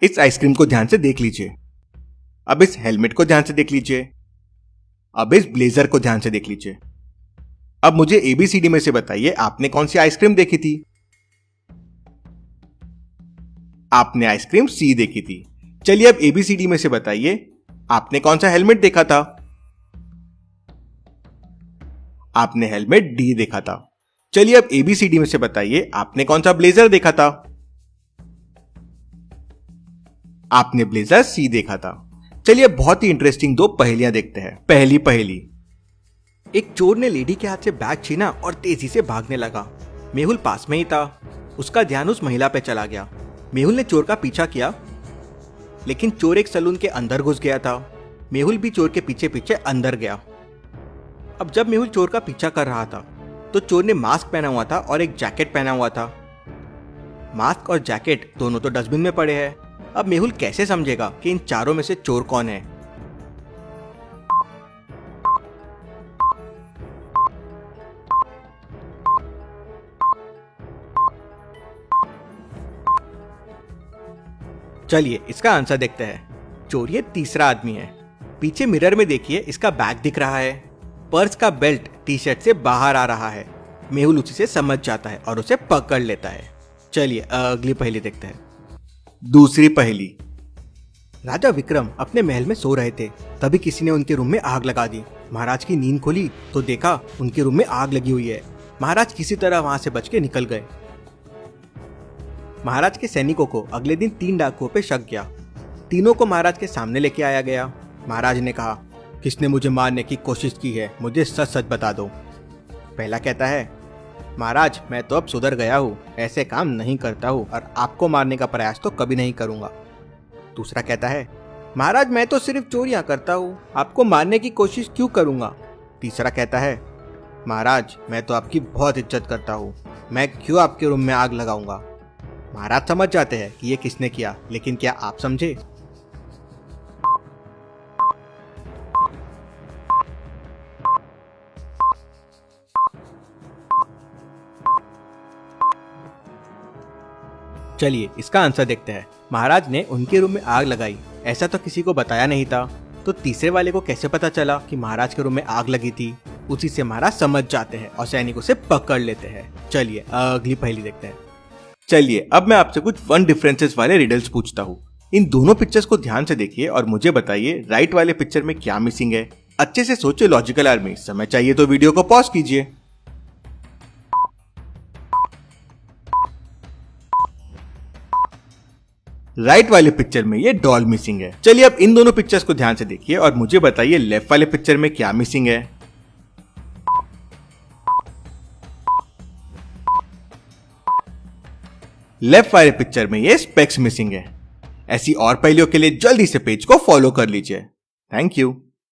इस आइसक्रीम को ध्यान से देख लीजिए। अब इस हेलमेट को ध्यान से देख लीजिए। अब इस ब्लेजर को ध्यान से देख लीजिए। अब मुझे ABCD में से बताइए, आपने कौन सी आइसक्रीम देखी थी? आपने आइसक्रीम C देखी थी। चलिए अब ABCD में से बताइए, आपने कौन सा हेलमेट देखा था? आपने हेलमेट D देखा था। चलिए अब ABCD में से बताइए, आपने कौन सा ब्लेजर देखा था? आपने ब्लेजर C देखा था। चलिए बहुत ही इंटरेस्टिंग दो पहेलियां देखते हैं। पहली पहेली। एक चोर ने लेडी के हाथ से बैग छीना और तेजी से भागने लगा। मेहुल पास में ही था। उसका ध्यान उस महिला पे चला गया। मेहुल ने चोर का पीछा किया, लेकिन चोर एक सलून के अंदर घुस गया था। मेहुल भी चोर के पीछे पीछे अंदर गया। अब जब मेहुल चोर का पीछा कर रहा था तो चोर ने मास्क पहना हुआ था और एक जैकेट पहना हुआ था। मास्क और जैकेट दोनों तो डस्टबिन में पड़े हैं। अब मेहुल कैसे समझेगा कि इन चारों में से चोर कौन है? चलिए इसका आंसर देखते हैं। चोर ये तीसरा आदमी है। पीछे मिरर में देखिए, इसका बैग दिख रहा है। पर्स का बेल्ट टी-शर्ट से बाहर आ रहा है। मेहुल उसी से समझ जाता है और उसे पकड़ लेता है। चलिए अगली पहेली देखते हैं। दूसरी पहेली। राजा विक्रम अपने महल में सो रहे थे, तभी किसी ने उनके रूम में आग लगा दी। महाराज की नींद खुली तो देखा उनके रूम में आग लगी हुई है। महाराज किसी तरह वहां से बच के निकल गए। महाराज के सैनिकों को अगले दिन 3 डाकुओं पे शक गया। तीनों को महाराज के सामने लेके आया गया। महाराज ने कहा, किसने मुझे मारने की कोशिश की है, मुझे सच सच बता दो। पहला कहता है, महाराज मैं तो अब सुधर गया हूँ, ऐसे काम नहीं करता हूँ और आपको मारने का प्रयास तो कभी नहीं करूंगा। दूसरा कहता है, महाराज मैं तो सिर्फ चोरियां करता हूँ, आपको मारने की कोशिश क्यों करूंगा। तीसरा कहता है, महाराज मैं तो आपकी बहुत इज्जत करता हूँ, मैं क्यों आपके रूम में आग लगाऊंगा। महाराज समझ जाते हैं कि ये किसने किया, लेकिन क्या आप समझे? चलिए इसका आंसर देखते हैं। महाराज ने उनके रूम में आग लगाई, ऐसा तो किसी को बताया नहीं था, तो तीसरे वाले को कैसे पता चला कि महाराज के रूम में आग लगी थी? उसी से महाराज समझ जाते हैं और सैनिकों से पकड़ लेते हैं। चलिए अगली पहेली देखते हैं। चलिए अब मैं आपसे कुछ फन डिफरेंसेस वाले रिडल्स पूछता हूँ। इन दोनों पिक्चर्स को ध्यान से देखिए और मुझे बताइए राइट वाले पिक्चर में क्या मिसिंग है। अच्छे से सोचिए लॉजिकल आर्मी। समय चाहिए तो वीडियो को पॉज कीजिए। राइट वाले पिक्चर में ये डॉल मिसिंग है। चलिए अब इन दोनों पिक्चर्स को ध्यान से देखिए और मुझे बताइए लेफ्ट वाले पिक्चर में क्या मिसिंग है। लेफ्ट वाले पिक्चर में ये स्पेक्स मिसिंग है। ऐसी और पहेलियों के लिए जल्दी से पेज को फॉलो कर लीजिए। Thank you.